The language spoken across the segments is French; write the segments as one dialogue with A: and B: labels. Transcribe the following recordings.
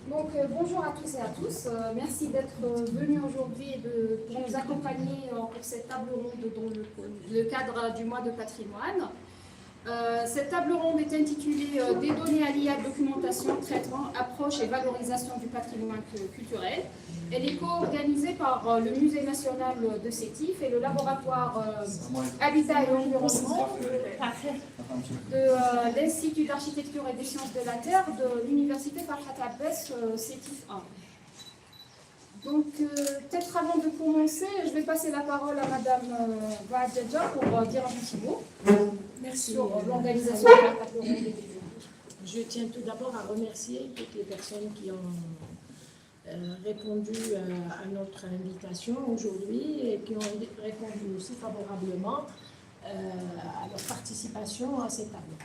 A: Bonjour à tous et à tous. Merci d'être venus aujourd'hui pour nous accompagner pour cette table ronde dans le cadre du mois de patrimoine. Cette table ronde est intitulée Des données à l'IA, documentation, traitement, approche et valorisation du patrimoine culturel. Elle est co-organisée par le Musée national de Sétif et le laboratoire Habitat et Environnement de l'Institut d'architecture et des sciences de la Terre de l'Université Farhat Abbas Sétif 1. Donc, peut-être avant de commencer, je vais passer la parole à Madame Bahadja pour dire un petit mot.
B: Merci.
A: Sur l'organisation de la table ronde.
B: Je tiens tout d'abord à remercier toutes les personnes qui ont répondu à notre invitation aujourd'hui et qui ont répondu aussi favorablement à leur participation à cette table.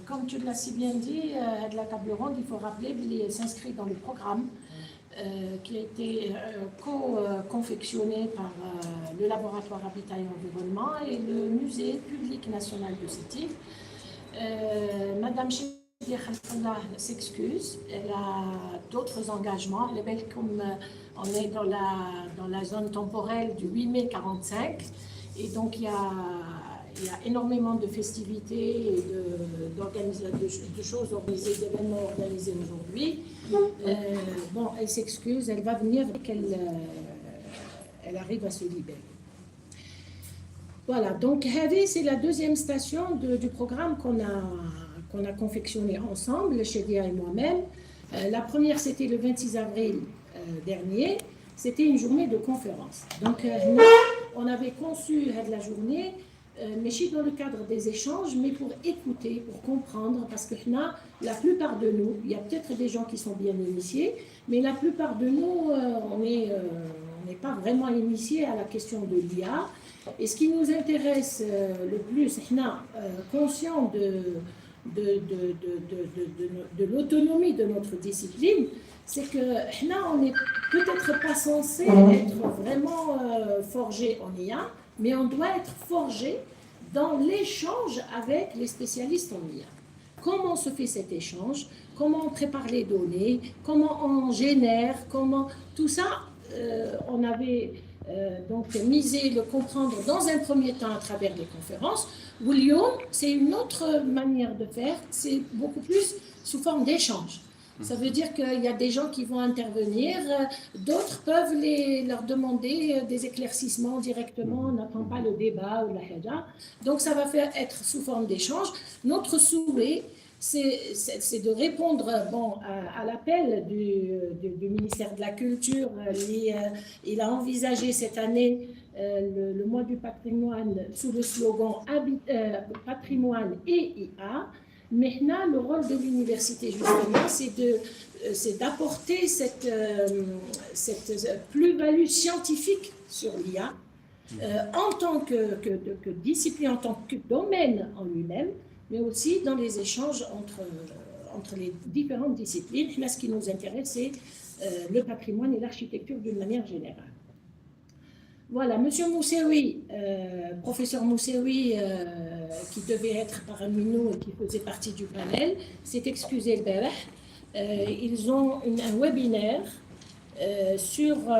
B: Comme tu l'as si bien dit, de la table ronde, il faut rappeler qu'elle s'inscrit dans le programme qui a été confectionné par le laboratoire Habitat et Environnement et le musée public national de Sétif. Madame Chidi Khalfallah s'excuse, elle a d'autres engagements. Comme on est dans la zone temporelle du 8 mai 45, et donc il y a énormément de festivités et de choses organisées, d'événements organisés aujourd'hui. Elle s'excuse, elle va venir dès qu'elle arrive à se libérer. Voilà, donc c'est la deuxième station du programme qu'on a confectionné ensemble, Chedia et moi-même. La première, c'était le 26 avril dernier. C'était une journée de conférence. Donc, on avait conçu la journée, mais dans le cadre des échanges, mais pour écouter, pour comprendre, parce que la plupart de nous, il y a peut-être des gens qui sont bien initiés, mais la plupart de nous, on n'est pas vraiment initiés à la question de l'IA. Et ce qui nous intéresse le plus, conscient de l'autonomie de notre discipline, c'est que on n'est peut-être pas censé être vraiment forgé en IA, mais on doit être forgé dans l'échange avec les spécialistes en IA. Comment se fait cet échange? Comment on prépare les données? Comment on génère? Tout ça, on avait donc misé le comprendre dans un premier temps à travers les conférences. William, c'est une autre manière de faire, c'est beaucoup plus sous forme d'échange. Ça veut dire qu'il y a des gens qui vont intervenir, d'autres peuvent leur demander des éclaircissements directement, on n'attend pas le débat ou la haja. Donc ça va être sous forme d'échange. Notre souhait, c'est de répondre à l'appel du ministère de la Culture. Il a envisagé cette année le mois du patrimoine sous le slogan Patrimoine et IA. Maintenant, le rôle de l'université, justement, c'est d'apporter cette plus-value scientifique sur l'IA en tant que discipline, en tant que domaine en lui-même, mais aussi dans les échanges entre les différentes disciplines. Là, ce qui nous intéresse, c'est le patrimoine et l'architecture d'une manière générale. Voilà, Monsieur Moussaoui, professeur Moussaoui, qui devait être parmi nous et qui faisait partie du panel, s'est excusé le barah. Ils ont un webinaire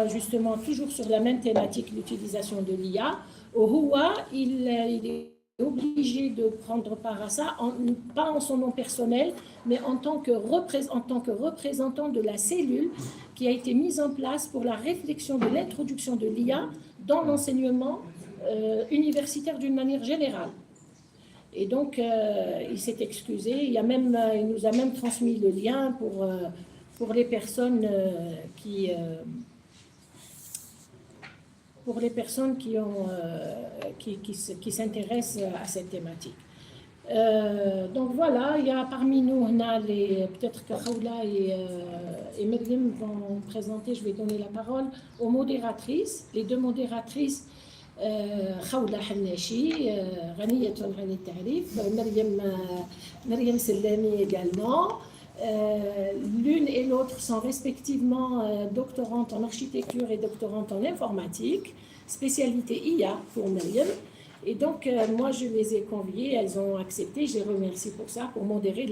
B: justement toujours sur la même thématique, l'utilisation de l'IA. Au Houa, il est obligé de prendre part à ça, pas en son nom personnel, mais en tant que représentant de la cellule qui a été mise en place pour la réflexion de l'introduction de l'IA dans l'enseignement universitaire d'une manière générale. Et donc, il s'est excusé, il nous a même transmis le lien pour les personnes qui s'intéressent à cette thématique. Donc voilà, il y a parmi nous, peut-être que Khawla et Meriem vont présenter, je vais donner la parole aux modératrices, les deux modératrices, Khawla Hannachi, Ghaniyatun Ghani Tarif, Meriem Sellami également. L'une et l'autre sont respectivement doctorantes en architecture et doctorantes en informatique, spécialité IA pour Meriem. Et donc, moi, je les ai conviées, elles ont accepté, je les remercie pour ça, pour modérer